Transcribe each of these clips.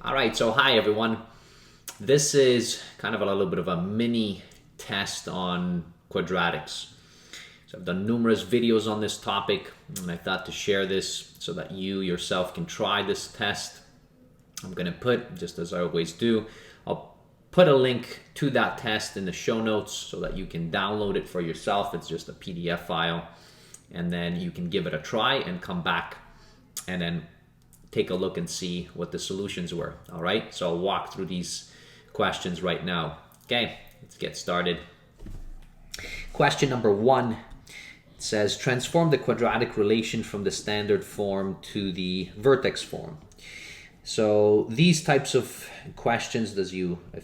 All right, so hi everyone. This is kind of a little bit of a mini test on quadratics. So I've done numerous videos on this topic, and I thought to share this so that you yourself can try this test. I'm going to put, just as I always do, I'll put a link to that test in the show notes so that you can download it for yourself. It's just a PDF file, and then you can give it a try and come back and then take a look and see what the solutions were. All right, so I'll walk through these questions right now. Okay, let's get started. Question number 1, it says transform the quadratic relation from the standard form to the vertex form. So these types of questions, if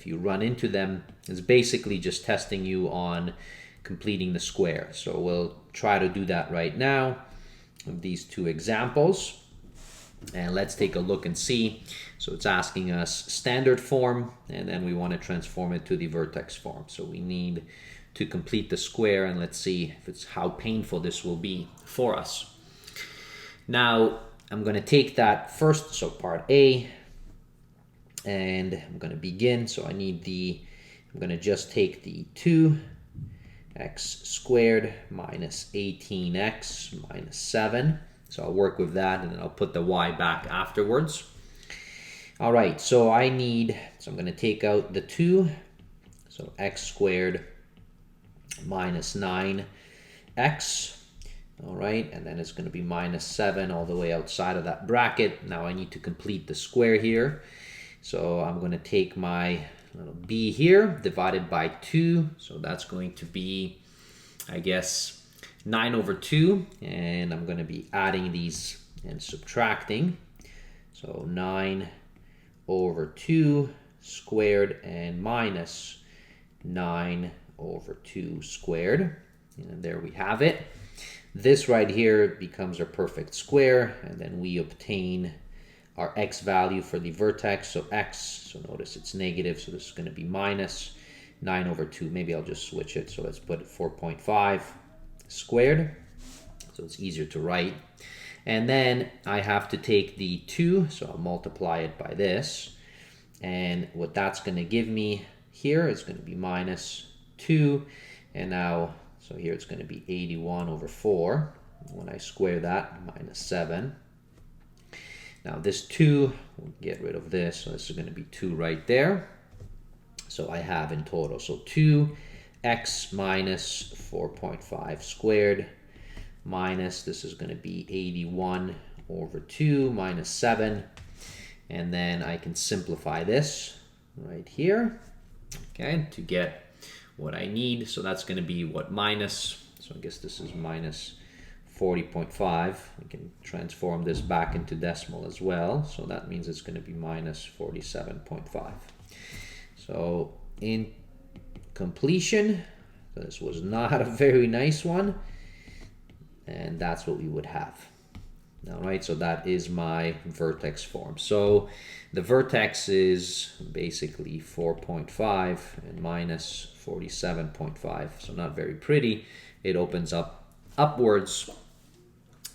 you run into them, is basically just testing you on completing the square. So we'll try to do that right now with these two examples. And let's take a look and see. So it's asking us standard form, and then we want to transform it to the vertex form. So we need to complete the square, and let's see if it's how painful this will be for us. Now I'm going to take that first, so part A, and I'm going to begin. So I'm going to just take the 2x squared minus 18x minus 7. So I'll work with that, and then I'll put the y back afterwards. All right, so I'm going to take out the 2, so x squared minus 9x. All right, and then it's going to be minus 7 all the way outside of that bracket. Now I need to complete the square here. So I'm going to take my little b here, divided by 2. So that's going to be, I guess, 9 over 2, and I'm going to be adding these and subtracting. So 9 over 2 squared and minus 9 over 2 squared. And there we have it. This right here becomes our perfect square, and then we obtain our x value for the vertex. So x, so notice it's negative, so this is going to be minus 9 over 2. Maybe I'll just switch it. So let's put it 4.5 squared, so it's easier to write. And then I have to take the 2, so I'll multiply it by this, and what that's going to give me here is going to be minus 2, and now so here it's going to be 81 over 4. When I square that, minus 7. Now this 2, we'll get rid of this, so this is going to be 2 right there. So I have in total, so 2x minus 4.5 squared minus, this is going to be 81 over 2 minus 7. And then I can simplify this right here, okay, to get what I need. So that's going to be what, minus, so I guess this is minus 40.5. We can transform this back into decimal as well. So that means it's going to be minus 47.5. So in completion, this was not a very nice one, and that's what we would have. All right, so that is my vertex form. So the vertex is basically 4.5 and minus 47.5, so not very pretty. It opens up upwards,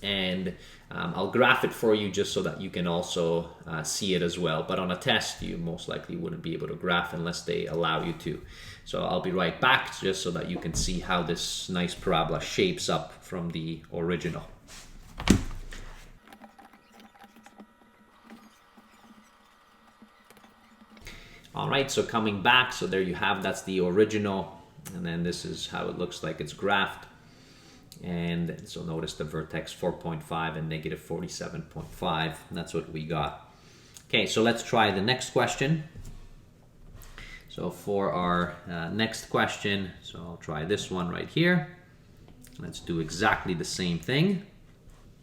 and I'll graph it for you just so that you can also see it as well. But on a test, you most likely wouldn't be able to graph unless they allow you to. So I'll be right back just so that you can see how this nice parabola shapes up from the original. All right, so coming back, so there you have, that's the original, and then this is how it looks like it's graphed. And so notice the vertex 4.5 and negative 47.5. That's what we got. Okay, so let's try the next question. So for our next question, so I'll try this one right here. Let's do exactly the same thing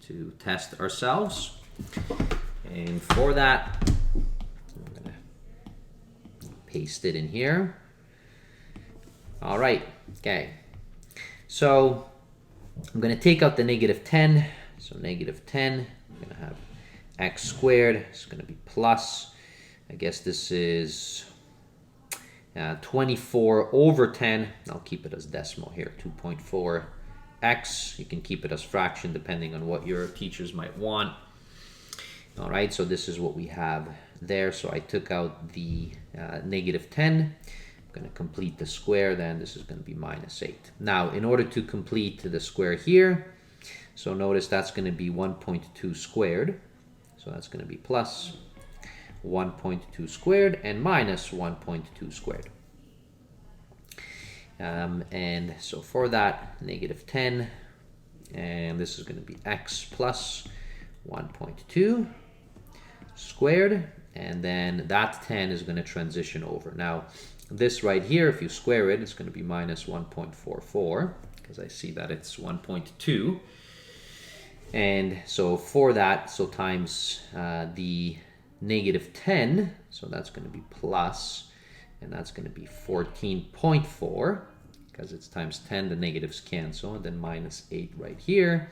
to test ourselves. And for that, I'm going to paste it in here. All right, okay. So I'm going to take out the negative 10. So negative 10, I'm going to have x squared. It's going to be plus, I guess this is 24 over 10. I'll keep it as decimal here, 2.4x. You can keep it as fraction depending on what your teachers might want. All right, so this is what we have there, so I took out the negative 10. I'm going to complete the square, then this is going to be minus 8. Now, in order to complete the square here, so notice that's going to be 1.2 squared. So that's going to be plus 1.2 squared and minus 1.2 squared. And so for that, negative 10, and this is going to be x plus 1.2 squared, and then that 10 is going to transition over. Now, this right here, if you square it, it's going to be minus 1.44, because I see that it's 1.2. And so for that, so times the negative 10, so that's going to be plus, and that's going to be 14.4, because it's times 10, the negatives cancel, and then minus 8 right here.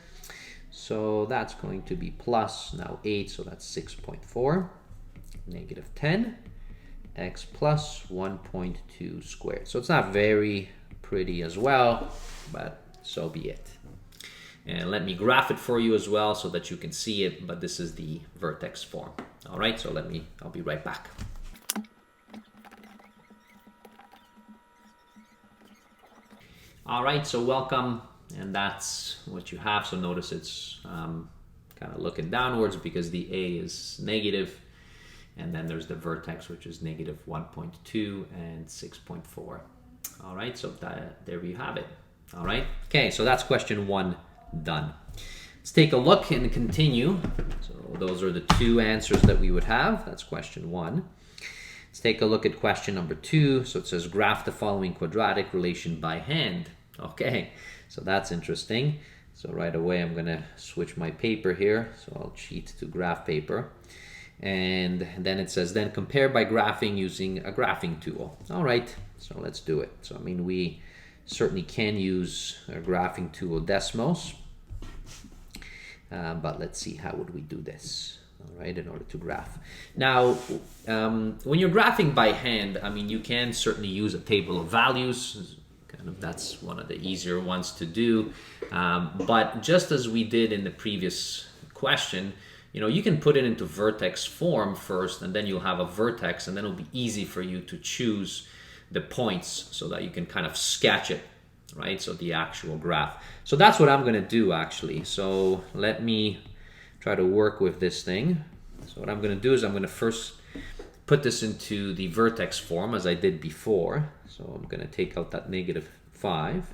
So that's going to be plus, now 8, so that's 6.4, negative 10, x plus 1.2 squared. So it's not very pretty as well, but so be it. And let me graph it for you as well so that you can see it, but this is the vertex form. All right, so I'll be right back. All right, so welcome, and that's what you have. So notice it's kind of looking downwards because the A is negative, and then there's the vertex, which is negative 1.2 and 6.4. All right, so there you have it. All right, okay, so that's question 1 done. Let's take a look and continue. So those are the 2 answers that we would have. That's question 1. Let's take a look at question number 2. So it says graph the following quadratic relation by hand. Okay, so that's interesting. So right away I'm gonna switch my paper here. So I'll cheat to graph paper. And then it says then compare by graphing using a graphing tool. All right, so let's do it. So I mean, we certainly can use a graphing tool, Desmos, but let's see, how would we do this? All right, in order to graph. Now, when you're graphing by hand, I mean, you can certainly use a table of values. Kind of, that's one of the easier ones to do. But just as we did in the previous question, you know, you can put it into vertex form first, and then you'll have a vertex, and then it'll be easy for you to choose the points so that you can kind of sketch it, right? So the actual graph. So that's what I'm going to do actually. So let me try to work with this thing. So what I'm going to do is I'm going to first put this into the vertex form as I did before. So I'm going to take out that negative 5,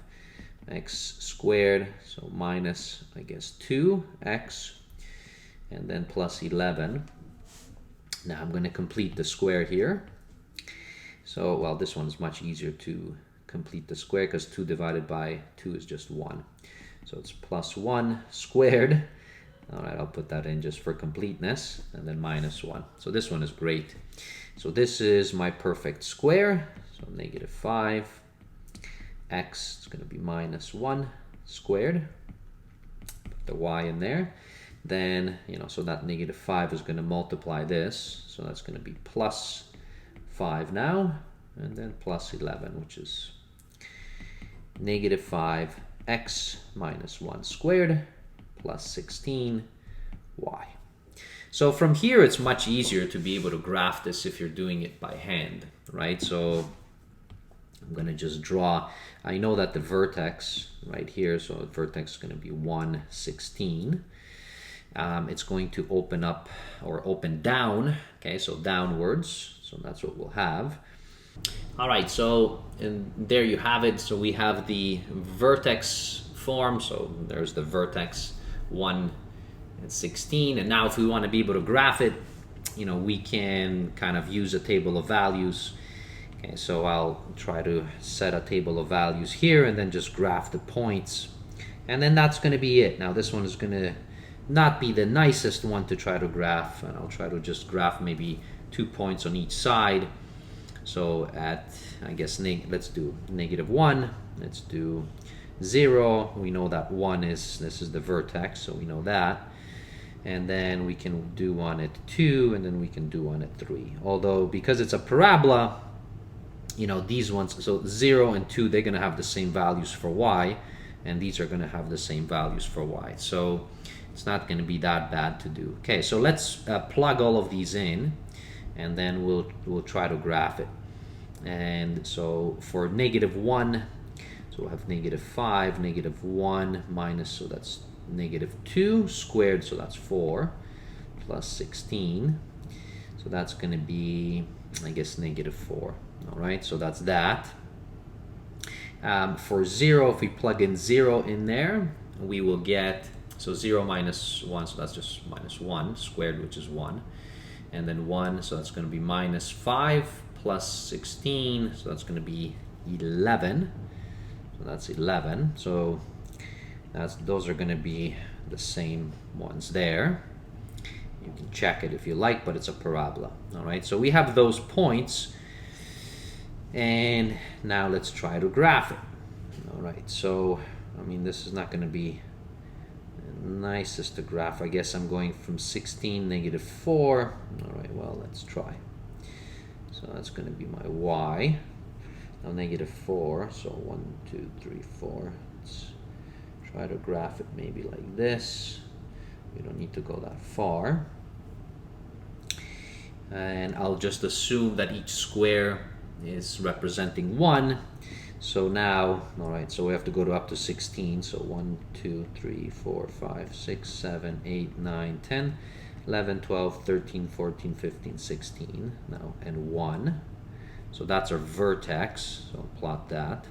x squared, so minus, I guess, 2x, and then plus 11. Now I'm going to complete the square here. So, well, this one is much easier to complete the square because 2 divided by 2 is just 1. So it's plus 1 squared. All right, I'll put that in just for completeness, and then minus 1. So this one is great. So this is my perfect square. So negative 5, x is going to be minus 1 squared. Put the y in there. Then, you know, so that negative 5 is going to multiply this. So that's going to be plus 5 now, and then plus 11, which is negative 5x minus 1 squared plus 16y. So from here, it's much easier to be able to graph this if you're doing it by hand, right? So I'm going to just draw. I know that the vertex right here, so the vertex is going to be 1, 16. It's going to open up or open down, okay, so downwards. So that's what we'll have. All right, so and there you have it. So we have the vertex form. So there's the vertex 1 and 16. And now if we want to be able to graph it, you know, we can kind of use a table of values. Okay, so I'll try to set a table of values here and then just graph the points. And then that's going to be it. Now this one is going to not be the nicest one to try to graph, and I'll try to just graph maybe 2 points on each side. So at, I guess, let's do negative 1, let's do 0. We know that 1 is, this is the vertex, so we know that. And then we can do one at 2, and then we can do one at 3. Although, because it's a parabola, you know, these ones, so 0 and 2, they're going to have the same values for y, and these are going to have the same values for y. So it's not going to be that bad to do. Okay, so let's plug all of these in. and then we'll try to graph it. And so for -1, so we'll have -5, -1 minus, so that's -2 squared, so that's 4, plus 16. So that's going to be, I guess, -4. All right, so that's that. For 0, if we plug in 0 in there, we will get, so 0 minus 1, so that's just -1 squared, which is 1. And then 1, so that's going to be -5 plus 16, so that's going to be 11. So that's 11. So those are going to be the same ones there. You can check it if you like, but it's a parabola. All right, so we have those points, and now let's try to graph it. All right, so I mean, this is not going to be the nicest to graph. I guess I'm going from 16, -4. All right, well, let's try. So that's going to be my y. Now -4, so 1, 2, 3, 4. Let's try to graph it maybe like this. We don't need to go that far. And I'll just assume that each square is representing 1. So now, all right, so we have to go to up to 16. So 1, 2, 3, 4, 5, 6, 7, 8, 9, 10, 11, 12, 13, 14, 15, 16. Now, and 1. So that's our vertex. So plot that.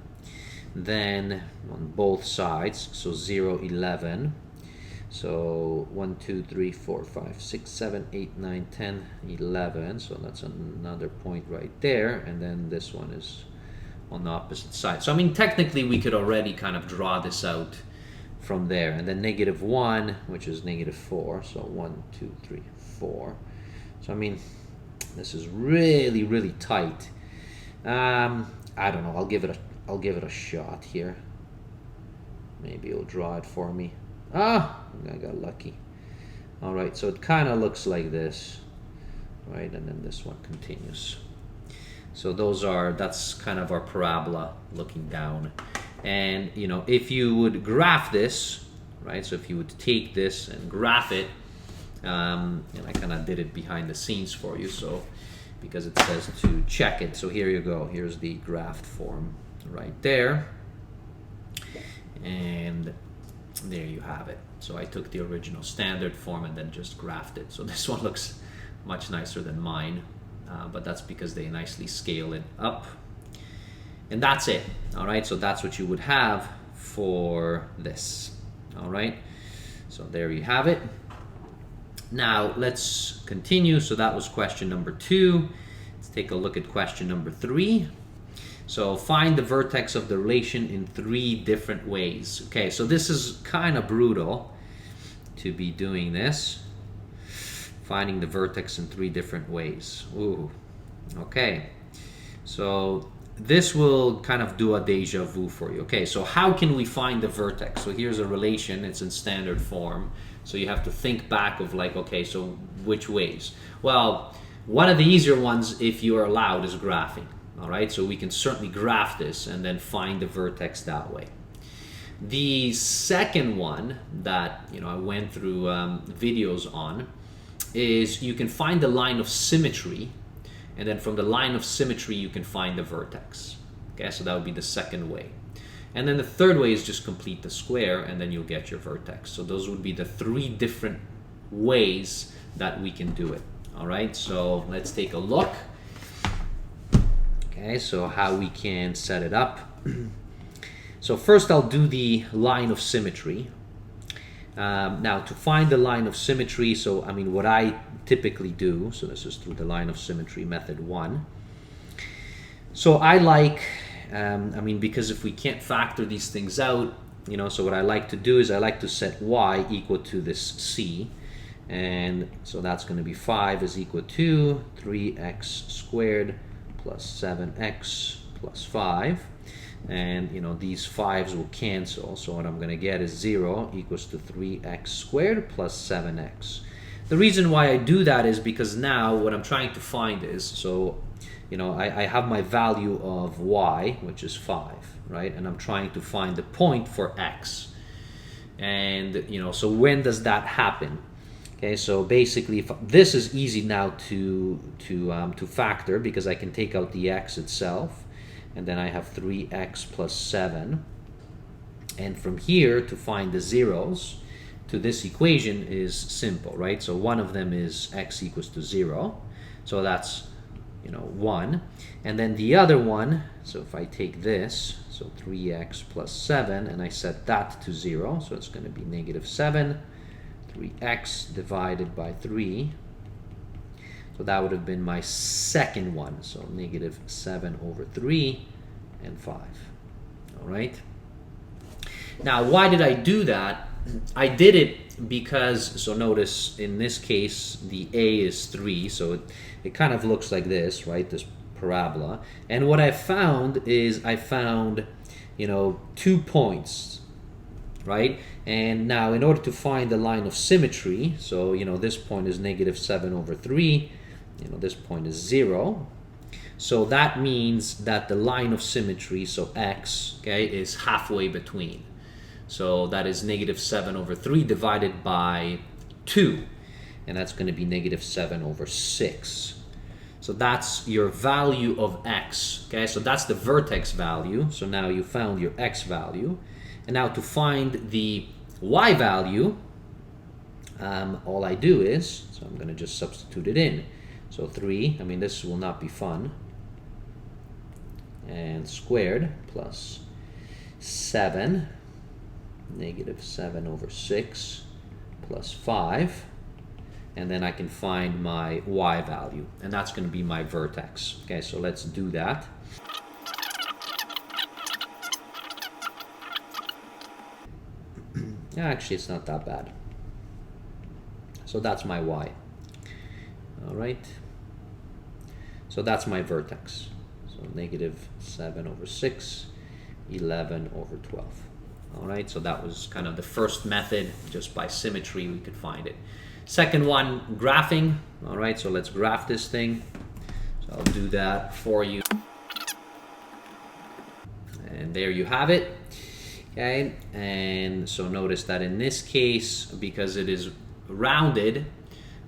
Then on both sides, so 0, 11. So 1, 2, 3, 4, 5, 6, 7, 8, 9, 10, 11. So that's another point right there. And then this one is on the opposite side. So I mean, technically we could already kind of draw this out from there. And then -1, which is -4. So 1, 2, 3, 4. So I mean, this is really, really tight. I don't know. I'll give it a shot here. Maybe it'll draw it for me. Ah, I got lucky. All right, so it kind of looks like this, right? And then this one continues. So that's kind of our parabola looking down. And, you know, if you would graph this, right? So if you would take this and graph it, and I kind of did it behind the scenes for you, so because it says to check it. So here you go. Here's the graphed form right there. And there you have it. So I took the original standard form and then just graphed it. So this one looks much nicer than mine, but that's because they nicely scale it up. And that's it. All right, so that's what you would have for this. All right, so there you have it. Now let's continue. So that was question number 2. Let's take a look at question number 3. So find the vertex of the relation in 3 different ways. Okay, so this is kind of brutal to be doing this. Finding the vertex in 3 different ways. Ooh, okay. So this will kind of do a deja vu for you. Okay, so how can we find the vertex? So here's a relation, it's in standard form. So you have to think back of like, okay, so which ways? Well, one of the easier ones, if you are allowed, is graphing. All right, so we can certainly graph this and then find the vertex that way. The second one that I went through videos on is you can find the line of symmetry, and then from the line of symmetry you can find the vertex. Okay, so that would be the second way. And then the third way is just complete the square, and then you'll get your vertex. So those would be the 3 different ways that we can do it. All right, so let's take a look. Okay, so how we can set it up. So first I'll do the line of symmetry. Now to find the line of symmetry, so I mean what I typically do, so this is through the line of symmetry method 1. So I like, because if we can't factor these things out, so what I like to do is I like to set y equal to this c. And so that's going to be 5 is equal to 3x squared plus 7x plus 5. And these 5s will cancel, so what I'm going to get is 0 equals to 3x squared plus 7x. The reason why I do that is because now what I'm trying to find is, so I have my value of y, which is 5, right? And I'm trying to find the point for x. And so when does that happen? Okay, so basically, if this is easy now to factor because I can take out the x itself, and then I have 3x plus 7. And from here to find the zeros to this equation is simple, right? So one of them is x equals to 0, so that's 1, and then the other one. So if I take this, so 3x plus 7, and I set that to 0, so it's going to be negative 7. 3x divided by 3, so that would have been my second one, so negative 7 over 3 and 5. All right, now why did I do that? I did it because, so notice in this case the a is 3, so it kind of looks like this, right, this parabola. And what I found is I found 2 points, right? And now in order to find the line of symmetry, so this point is negative 7 over 3, this point is 0, so that means that the line of symmetry, so x, okay, is halfway between. So that is negative 7 over 3 divided by 2, and that's going to be negative 7 over 6. So that's your value of x, okay? So that's the vertex value. So now you found your x value. And now to find the y value, all I do is, so I'm going to just substitute it in. So 3, I mean this will not be fun, and squared plus 7, negative 7 over 6 plus 5, and then I can find my y value, and that's going to be my vertex. Okay, so let's do that. Actually, it's not that bad. So that's my y. All right. So that's my vertex. So negative 7 over 6, 11 over 12. All right, so that was kind of the first method. Just by symmetry, we could find it. Second one, graphing. All right, so let's graph this thing. So I'll do that for you. And there you have it. Okay, and so notice that in this case, because it is rounded,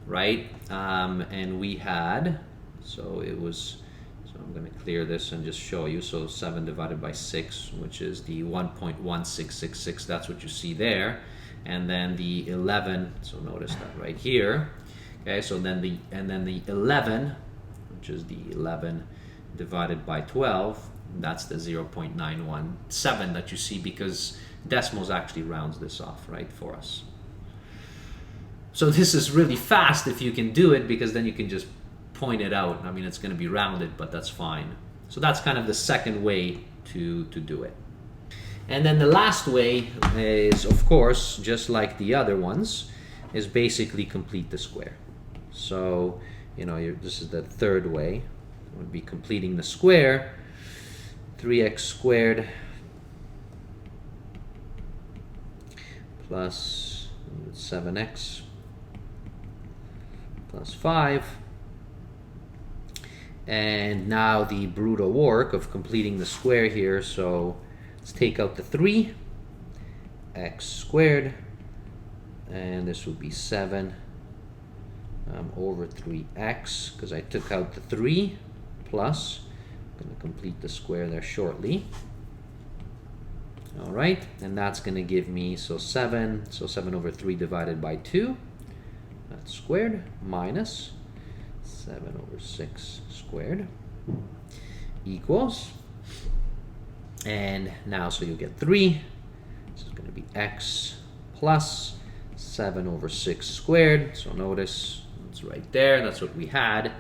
right, and we had, so it was, so I'm going to clear this and just show you. So 7 divided by 6, which is the 1.1666, that's what you see there. And then the 11, so notice that right here. Okay, so then the 11, which is the 11 divided by 12, that's the 0.917 that you see, because decimals actually rounds this off, right, for us. So this is really fast if you can do it, because then you can just point it out. I mean, it's going to be rounded, but that's fine. So that's kind of the second way to do it. And then the last way is, of course, just like the other ones, is basically complete the square. So, this is the third way. It would be completing the square. 3x squared plus 7x plus 5. And now the brutal work of completing the square here. So let's take out the 3, x squared, and this would be 7 over 3x, because I took out the 3 plus. I'm going to complete the square there shortly. All right, and that's going to give me, so 7 over 3 divided by 2, that's squared, minus 7 over 6 squared equals, and now so you get 3, this is going to be x plus 7 over 6 squared, so notice it's right there, that's what we had.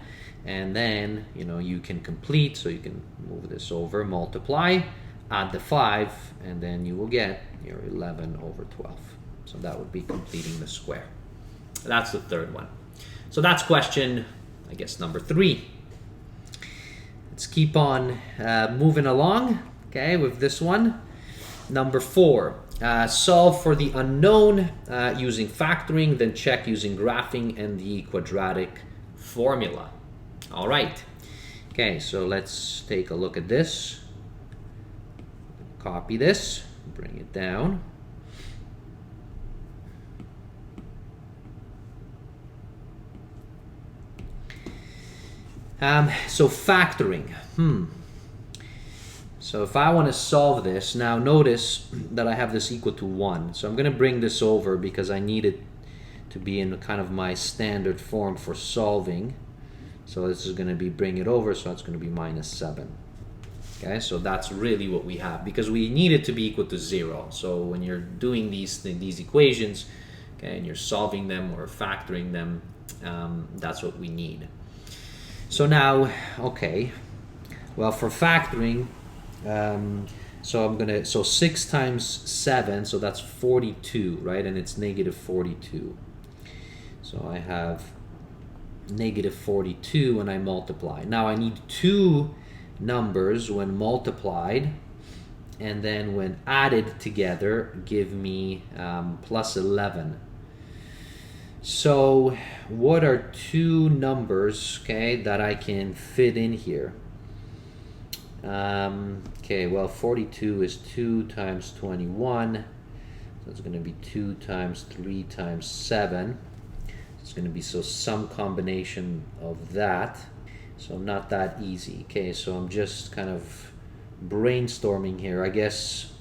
And then, you can complete, so you can move this over, multiply, add the 5, and then you will get your 11 over 12. So that would be completing the square. That's the third one. So that's question, I guess, number 3. Let's keep on moving along, okay, with this one. Number 4, solve for the unknown using factoring, then check using graphing and the quadratic formula. All right, okay, so let's take a look at this. Copy this, bring it down. So factoring. So if I want to solve this, now notice that I have this equal to 1. So I'm going to bring this over because I need it to be in kind of my standard form for solving. So this is going to be bring it over, so that's going to be minus 7. Okay, so that's really what we have because we need it to be equal to 0. So when you're doing these equations, okay, and you're solving them or factoring them, that's what we need. So now, okay, well for factoring, so 6 times 7, so that's 42, right? And it's negative 42. So I have negative 42 when I multiply. Now I need two numbers when multiplied, and then when added together give me plus 11. So what are two numbers, okay, that I can fit in here? Okay, well 42 is 2 times 21, so it's going to be 2 times 3 times 7. It's going to be some combination of that. So not that easy. Okay, so I'm just kind of brainstorming here. I guess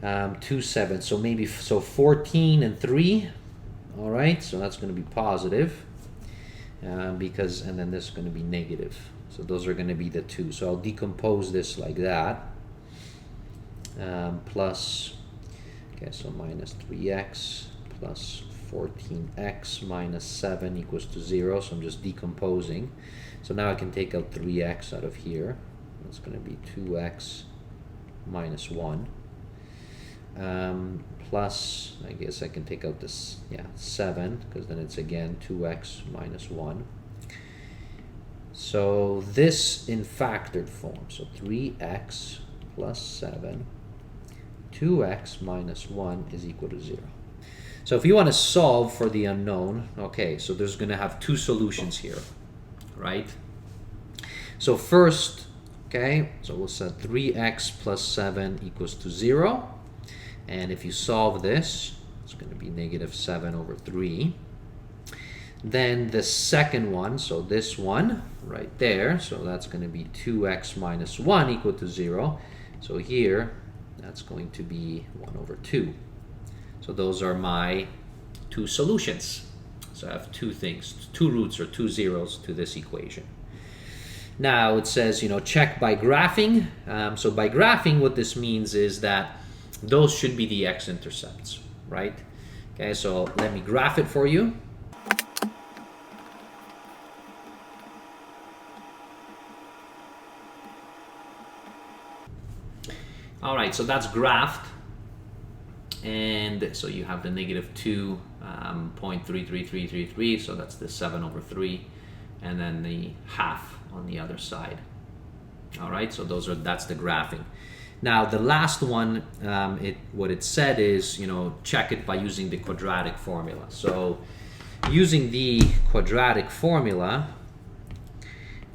2 7. So maybe 14 and 3. All right, so that's going to be positive because, and then this is going to be negative. So those are going to be the two. So I'll decompose this like that. Plus, okay, so minus 3x plus 14x minus 7 equals to 0. So I'm just decomposing. So now I can take out 3x out of here. That's going to be 2x minus 1. Plus, I guess I can take out this, 7, because then it's again 2x minus 1. So this in factored form, so 3x plus 7, 2x minus 1 is equal to 0. So if you want to solve for the unknown, okay, so there's going to have two solutions here, right? So first, okay, so we'll set 3x plus 7 equals to 0. And if you solve this, it's going to be negative 7 over 3. Then the second one, so this one right there, so that's going to be 2x minus 1 equal to 0. So here, that's going to be 1 over 2. So those are my two solutions. So I have two things, two roots or two zeros to this equation. Now it says, check by graphing. So by graphing, what this means is that those should be the x-intercepts, right? Okay, so let me graph it for you. All right, so that's graphed. And so you have the negative 2, 0.33333, so that's the 7 over 3, and then the half on the other side. All right, so that's the graphing. Now the last one, what it said is, check it by using the quadratic formula. So using the quadratic formula,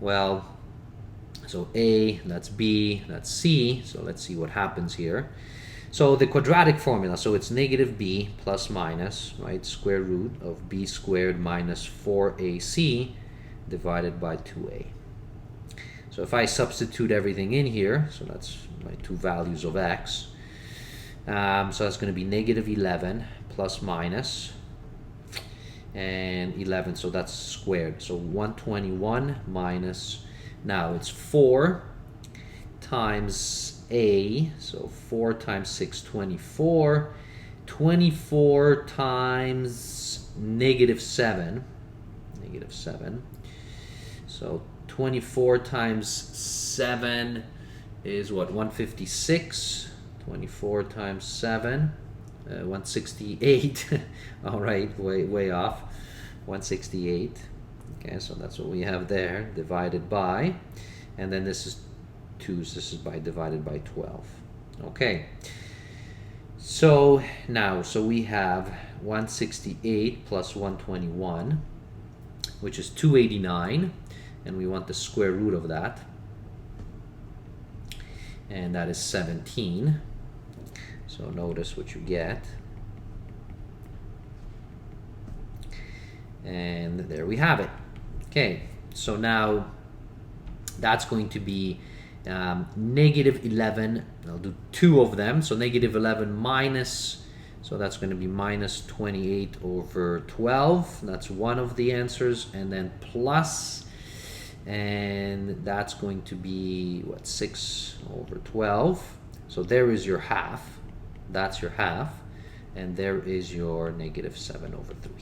well, so A, that's B, that's C, so let's see what happens here. So the quadratic formula, so it's negative b plus minus, right, square root of b squared minus 4ac divided by 2a. So if I substitute everything in here, so that's my two values of x, so that's going to be negative 11 plus minus, and 11, so that's squared. So 121 minus, now it's 4 times a, so 4 times 6, 24. 24 times negative 7. Negative 7. So 24 times 7 is what? 156. 24 times 7. 168. All right, way off. 168. Okay, so that's what we have there, divided by. And then this is 2, so this is divided by 12. Okay, so now, so we have 168 plus 121, which is 289, and we want the square root of that, and that is 17. So notice what you get, and there we have it. Okay, So now that's going to be negative 11. I'll do 2 of them. So negative 11 minus, so that's going to be minus 28 over 12. That's one of the answers. And then plus, and that's going to be, what, 6 over 12. So there is your half. That's your half. And there is your negative 7 over 3.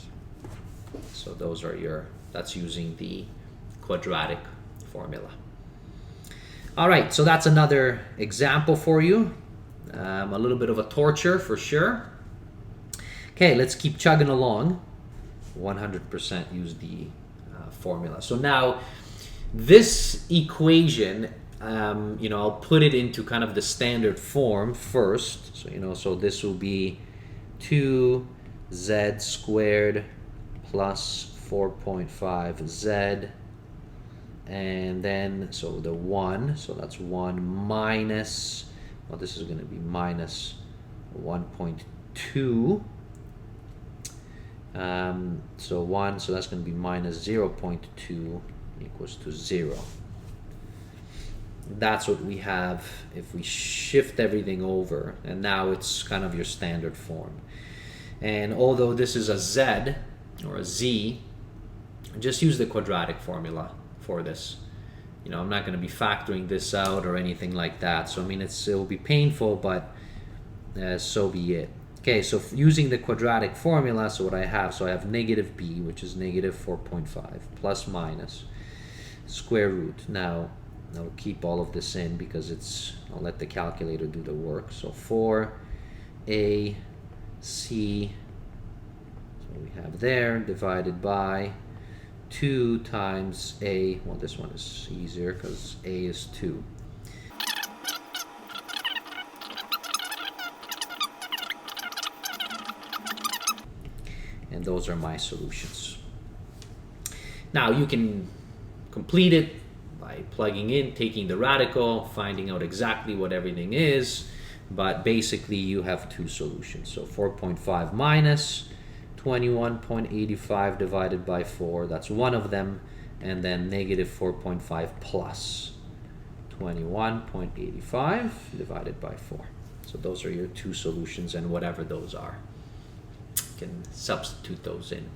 So those are your, that's using the quadratic formula. All right, so that's another example for you. A little bit of a torture for sure. Okay, let's keep chugging along. 100% use the formula. So now this equation, I'll put it into kind of the standard form first. So, so this will be 2z squared plus 4.5z, and then so the 1, so that's 1 minus, well, this is going to be minus 1.2, so 1, so that's going to be minus 0.2 equals to 0. That's what we have if we shift everything over, and now it's kind of your standard form. And although this is a z or a z, just use the quadratic formula for this. I'm not going to be factoring this out or anything like that. So I mean, it'll be painful, but so be it. Okay, so using the quadratic formula, so what I have negative b, which is negative 4.5, plus minus square root. Now I'll keep all of this in because I'll let the calculator do the work. So 4ac, so we have there, divided by 2 times a, well, this one is easier because a is 2. And those are my solutions. Now you can complete it by plugging in, taking the radical, finding out exactly what everything is, but basically you have 2 solutions. So 4.5 minus 21.85 divided by 4, that's one of them, and then negative 4.5 plus 21.85 divided by 4. So those are your 2 solutions, and whatever those are, you can substitute those in.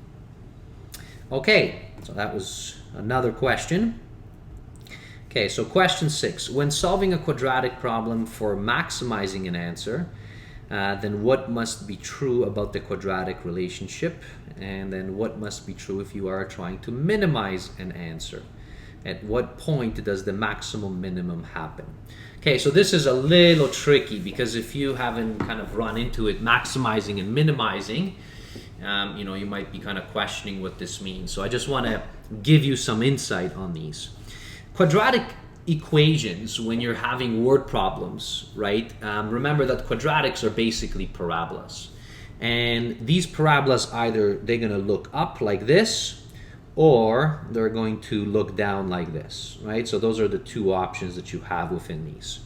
Okay, so that was another question. Okay, so question 6. When solving a quadratic problem for maximizing an answer, then what must be true about the quadratic relationship? And then what must be true if you are trying to minimize an answer? At what point does the maximum minimum happen? Okay, so this is a little tricky because if you haven't kind of run into it, maximizing and minimizing, you might be kind of questioning what this means. So I just want to give you some insight on these. Quadratic equations, when you're having word problems, right? Remember that quadratics are basically parabolas. And these parabolas, either they're going to look up like this, or they're going to look down like this, right? So those are the 2 options that you have within these.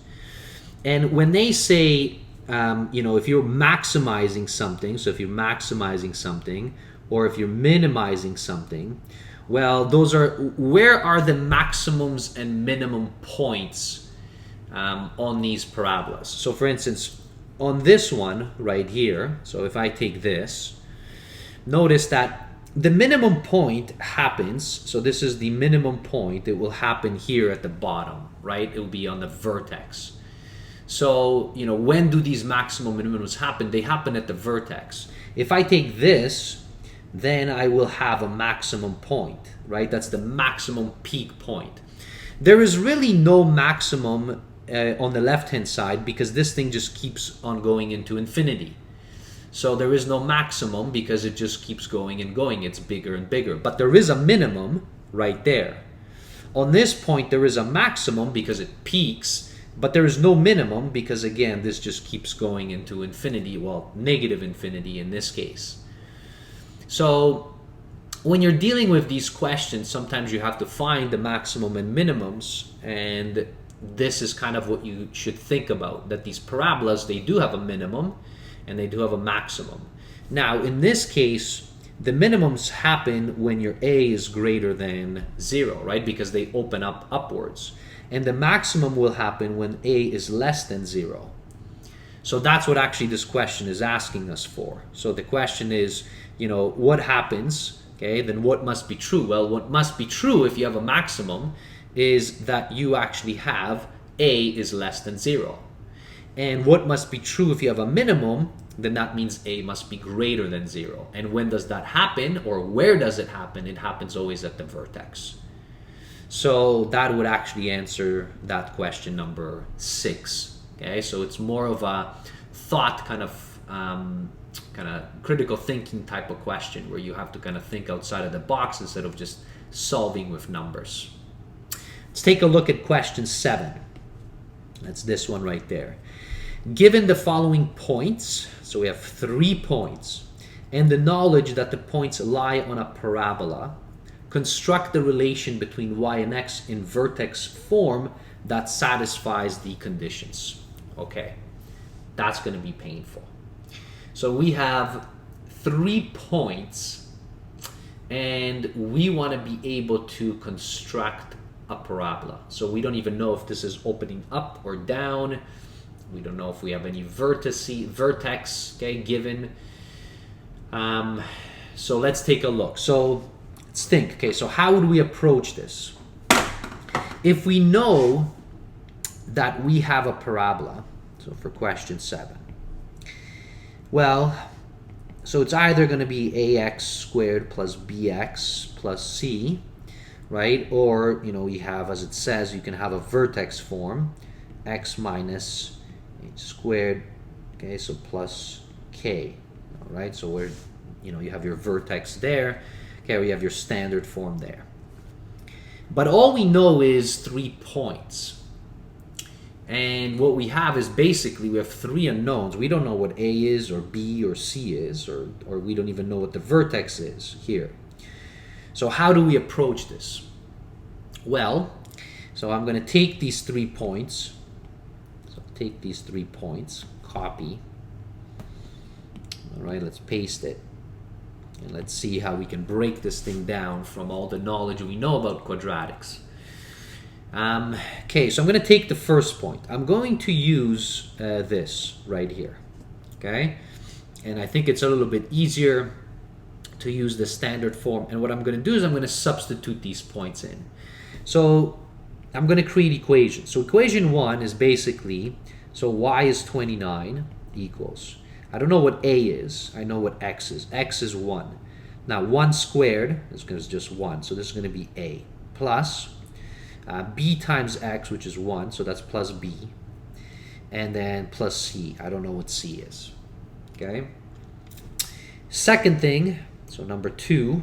And when they say, if you're maximizing something, so if you're maximizing something, or if you're minimizing something, well, where are the maximums and minimum points on these parabolas? So for instance, on this one right here, so if I take this, notice that the minimum point happens, so this is the minimum point, it will happen here at the bottom, right? It will be on the vertex. So, when do these maximum minimums happen? They happen at the vertex. If I take this, then I will have a maximum point, right? That's the maximum peak point. There is really no maximum on the left-hand side because this thing just keeps on going into infinity. So there is no maximum because it just keeps going and going. It's bigger and bigger. But there is a minimum right there. On this point, there is a maximum because it peaks, but there is no minimum because, again, this just keeps going into infinity, well, negative infinity in this case. So when you're dealing with these questions, sometimes you have to find the maximum and minimums, and this is kind of what you should think about, that these parabolas, they do have a minimum and they do have a maximum. Now, in this case, The minimums happen when your A is greater than 0, right? Because they open up upwards. And the maximum will happen when A is less than 0. So that's what actually this question is asking us for. So the question is, you know, what happens, okay, then what must be true? Well, what must be true if you have a maximum is that you actually have A is less than 0. And what must be true if you have a minimum, then that means A must be greater than 0. And when does that happen, or where does it happen? It happens always at the vertex. So that would actually answer that question number 6. Okay, so it's more of a thought kind of critical thinking type of question where you have to kind of think outside of the box instead of just solving with numbers. Let's take a look at question 7. That's this one right there. Given the following points, so we have 3 points, and the knowledge that the points lie on a parabola, construct the relation between y and x in vertex form that satisfies the conditions. Okay, that's going to be painful. So we have 3 points, and we want to be able to construct a parabola. So we don't even know if this is opening up or down. We don't know if we have any vertex, okay, given. So let's take a look. So let's think, okay, so how would we approach this? If we know that we have a parabola, so for question 7, well, so it's either going to be ax squared plus bx plus c, right? Or, you know, we have, as it says, you can have a vertex form, x minus h squared, okay, so plus k, all right? So we're, you know, you have your vertex there, okay, we have your standard form there. But all we know is 3 points. And what we have is basically we have 3 unknowns. We don't know what A is or B or C is, or we don't even know what the vertex is here. So how do we approach this? Well, so I'm going to take these 3 points. So take these 3 points, copy. All right, let's paste it. And let's see how we can break this thing down from all the knowledge we know about quadratics. Okay, so I'm going to take the first point. I'm going to use this right here, okay? And I think it's a little bit easier to use the standard form. And what I'm going to do is I'm going to substitute these points in. So I'm going to create equations. So equation 1 is basically, so y is 29 equals, I don't know what a is, I know what x is. X is 1. Now 1 squared is just 1, so this is going to be a, plus b times x, which is 1, so that's plus b, and then plus c. I don't know what c is. Okay. Second thing, so number 2,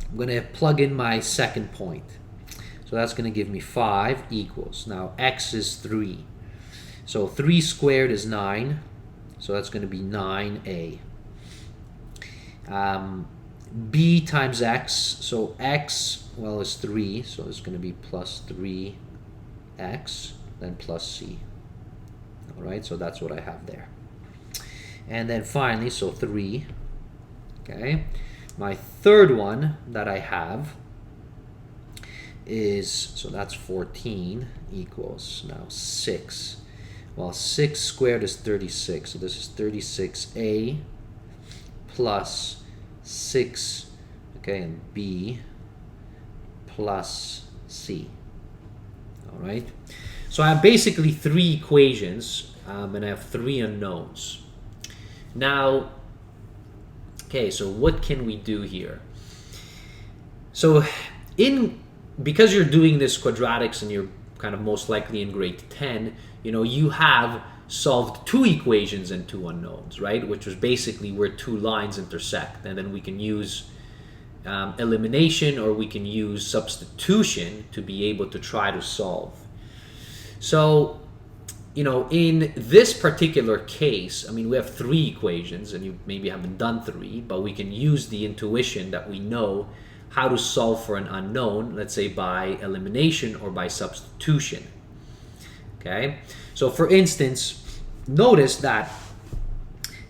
I'm going to plug in my second point. So that's going to give me 5 equals. Now x is 3. So 3 squared is 9. So that's going to be 9a. B times x, so x, well, is 3, so it's going to be plus 3x, then plus c. All right, so that's what I have there. And then finally, so 3, okay. My third one that I have is, so that's 14 equals, now 6. Well, 6 squared is 36, so this is 36a plus 6, okay, and b plus c. All right, so I have basically 3 equations, and I have 3 unknowns. Now, okay, so what can we do here? So because you're doing this quadratics and you're kind of most likely in grade 10, you know, you have solved 2 equations and 2 unknowns, right? Which was basically where 2 lines intersect. And then we can use elimination, or we can use substitution to be able to try to solve. So, you know, in this particular case, I mean, we have 3 equations, and you maybe haven't done 3, but we can use the intuition that we know how to solve for an unknown, let's say by elimination or by substitution. Okay, so for instance, notice that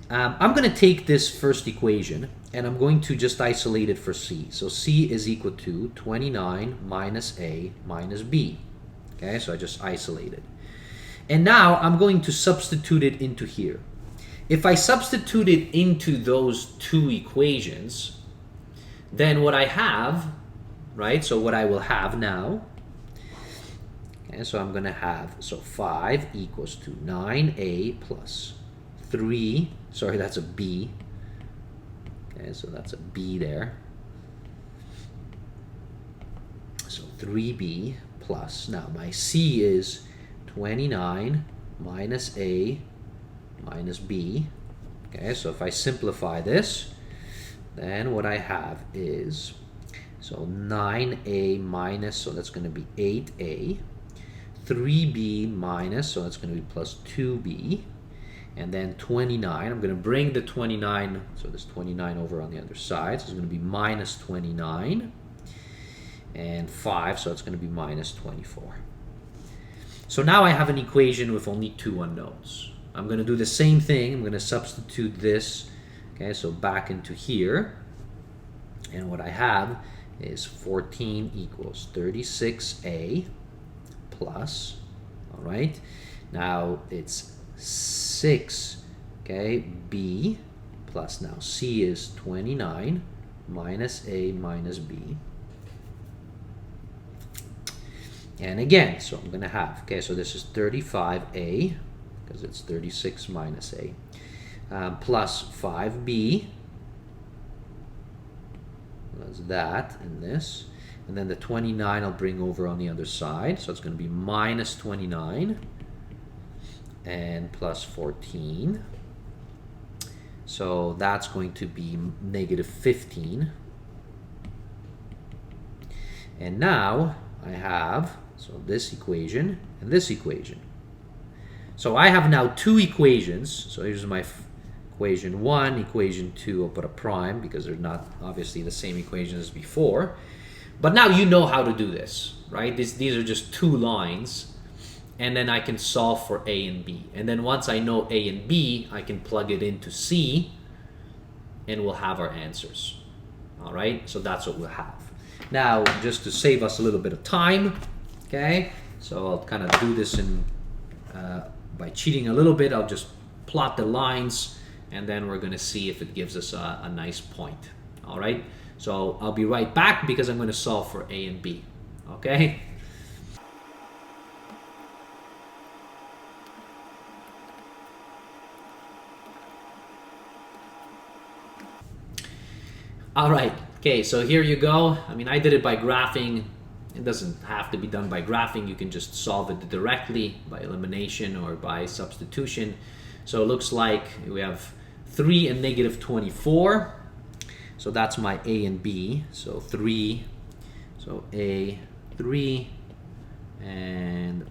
I'm going to take this first equation and I'm going to just isolate it for C. So C is equal to 29 minus A minus B. Okay, so I just isolate it. And now I'm going to substitute it into here. If I substitute it into those two equations, then what I have, right, so what I will have now, okay, so I'm going to have, so 5 equals to 9A plus 3, sorry, that's a B. Okay, so that's a B there. So 3B plus, now my C is 29 minus A minus B. Okay, so if I simplify this, then what I have is, so 9A minus, so that's going to be 8A, 3B minus, so that's going to be plus 2B, and then 29, I'm going to bring the 29, so there's 29 over on the other side, so it's going to be minus 29, and 5, so it's going to be minus 24. So now I have an equation with only two unknowns. I'm going to do the same thing. I'm going to substitute this, okay, so back into here. And what I have is 14 equals 36A plus, all right. Now it's 6, okay, B plus, now C is 29 minus A minus B. And again, so I'm going to have, okay, so this is 35A, because it's 36 minus A, plus 5B, that's that and this, and then the 29 I'll bring over on the other side, so it's going to be minus 29, and plus 14, so that's going to be negative 15, and now I have, so this equation and this equation. So I have now two equations. So here's my equation 1, equation 2, I'll put a prime because they're not obviously the same equation as before. But now you know how to do this, right? These are just two lines, and then I can solve for A and B. And then once I know A and B, I can plug it into C, and we'll have our answers. All right, so that's what we'll have. Now, just to save us a little bit of time, okay, so I'll kind of do this in by cheating a little bit. I'll just plot the lines, and then we're going to see if it gives us a nice point. All right, so I'll be right back because I'm going to solve for A and B. Okay. All right. Okay, so here you go. I mean, I did it by graphing. It doesn't have to be done by graphing. You can just solve it directly by elimination or by substitution. So it looks like we have 3 and negative 24. So that's my A and B. So 3, so A, 3, and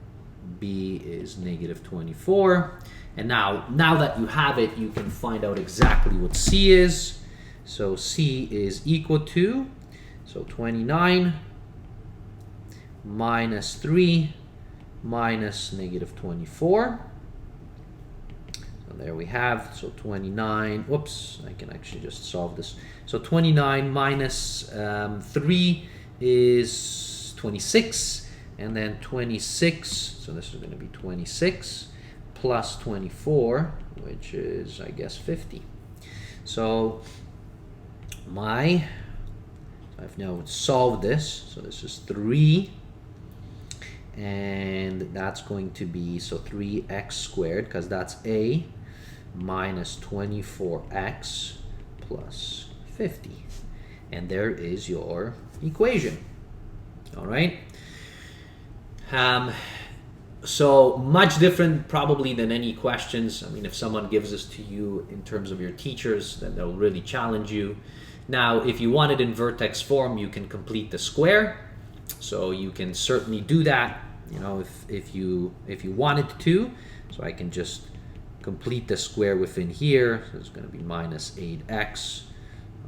B is negative 24. And now that you have it, you can find out exactly what C is. So C is equal to, so 29 minus 3 minus negative 24. So there we have, so 29, whoops, I can actually just solve this. So 29 minus 3 is 26, and then 26, so this is going to be 26, plus 24, which is, I guess, 50. So I've now solved this, so this is 3, and that's going to be, so 3x squared, because that's A, minus 24x plus 50, and there is your equation. All right, so much different probably than any questions. I mean, if someone gives this to you in terms of your teachers, then they'll really challenge you. Now, if you want it in vertex form, you can complete the square. So you can certainly do that, you know, if you wanted to. So I can just complete the square within here. So it's going to be minus 8x.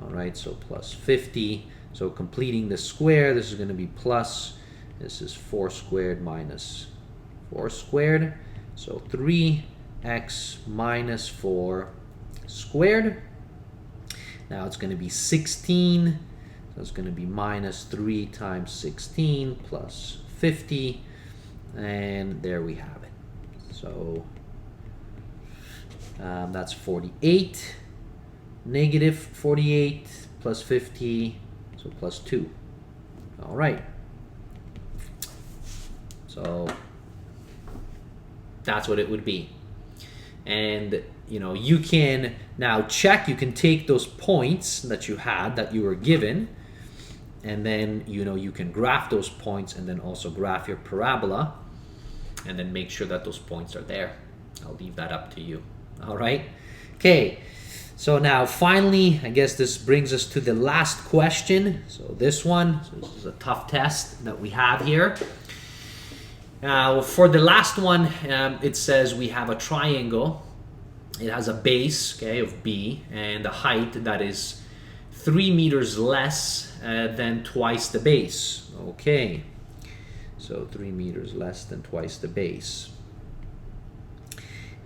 All right, so plus 50. So completing the square, this is going to be plus, this is 4 squared minus 4 squared. So 3x minus 4 squared. Now it's going to be 16. So it's going to be minus 3 times 16 plus 50. And there we have it. So that's 48. Negative 48 plus 50, so plus 2. All right. So that's what it would be. And you know, you can now check, you can take those points that you had, that you were given, and then you know, you can graph those points and then also graph your parabola and then make sure that those points are there. I'll leave that up to you. All right. Okay. So now finally, I guess this brings us to the last question. So this one, so this is a tough test that we have here. For the last one, it says we have a triangle. It has a base, okay, of B, and a height that is 3 meters less than twice the base. Okay, so 3 meters less than twice the base.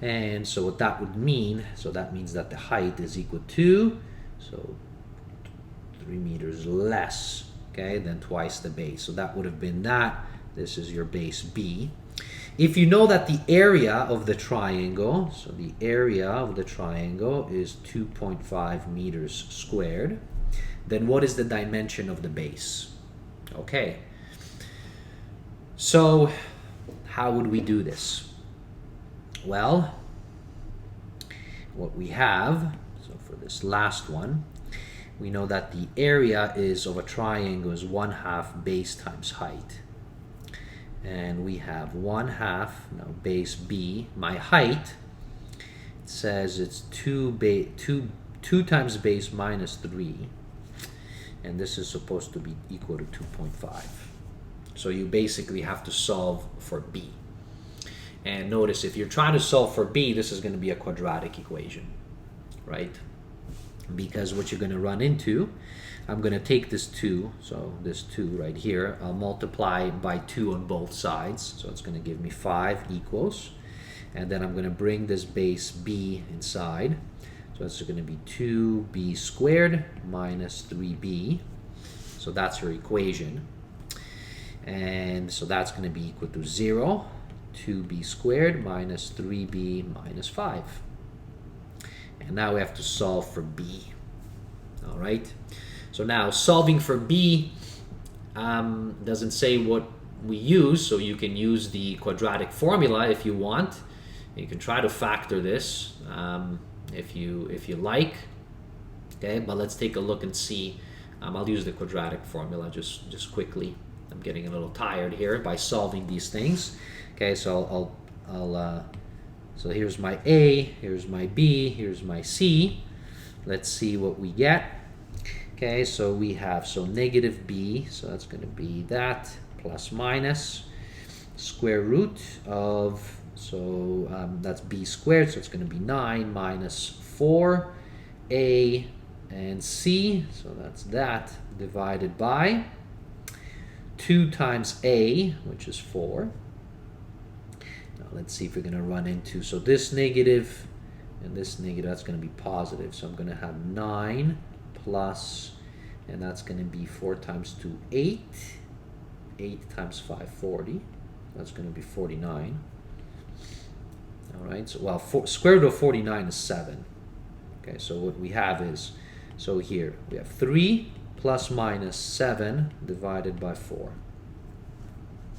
And so what that would mean, so that means that the height is equal to, so 3 meters less, okay, than twice the base. So that would have been that. This is your base B. If you know that the area of the triangle, so the area of the triangle is 2.5 meters squared, then what is the dimension of the base? Okay. So how would we do this? Well, what we have, so for this last one, we know that the area is of a triangle is 1/2 base times height. And we have 1/2, now base B, my height, it says it's 2 times base minus 3. And this is supposed to be equal to 2.5. So you basically have to solve for B. And notice, if you're trying to solve for B, this is going to be a quadratic equation, right? Because what you're going to run into, I'm going to take this 2, so this 2 right here, I'll multiply by 2 on both sides. So it's going to give me 5 equals. And then I'm going to bring this base B inside. So it's going to be 2b squared minus 3b. So that's your equation. And so that's going to be equal to 0. 2b squared minus 3b minus 5. And now we have to solve for b. All right. So now solving for b doesn't say what we use, so you can use the quadratic formula if you want. You can try to factor this if you like. Okay, but let's take a look and see. I'll use the quadratic formula just quickly. I'm getting a little tired here by solving these things. Okay, so so here's my A, here's my B, here's my C. Let's see what we get. Okay, so we have, so negative B, so that's going to be that, plus minus square root of, so that's B squared, so it's going to be 9 minus 4A and C, so that's that, divided by 2 times A, which is 4. Now let's see if we're going to run into, so this negative and this negative, that's going to be positive. So I'm going to have 9 plus, and that's going to be 4 times 2, 8. 8 times 5, 40. That's going to be 49. All right, so, well, square root of 49 is 7. Okay, so what we have is, so here we have 3 plus minus 7 divided by 4.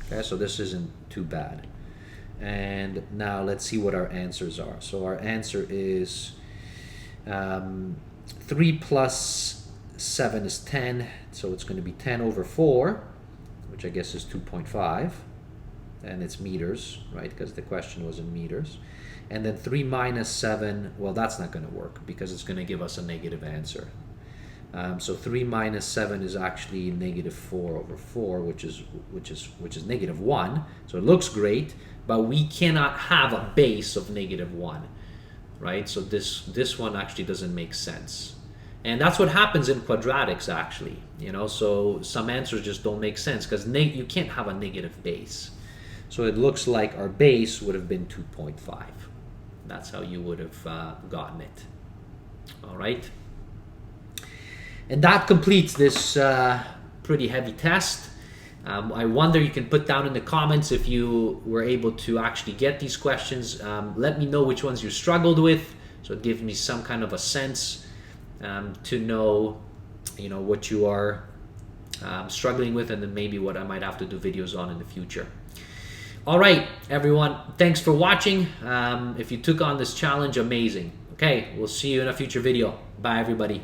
Okay, so this isn't too bad. And now let's see what our answers are. So our answer is 3 plus 7 is 10. So it's going to be 10 over 4, which I guess is 2.5. And it's meters, right? Because the question was in meters. And then 3 minus 7, well, that's not going to work because it's going to give us a negative answer. So 3 minus 7 is actually negative 4 over 4, which is negative 1. So it looks great, but we cannot have a base of negative 1, right? So this one actually doesn't make sense. And that's what happens in quadratics, actually. You know, so some answers just don't make sense because you can't have a negative base. So it looks like our base would have been 2.5. That's how you would have gotten it. All right. And that completes this pretty heavy test. I wonder, you can put down in the comments if you were able to actually get these questions. Let me know which ones you struggled with, so it gives me some kind of a sense to know, what you are struggling with, and then maybe what I might have to do videos on in the future. All right, everyone, thanks for watching. If you took on this challenge, amazing. Okay, we'll see you in a future video. Bye, everybody.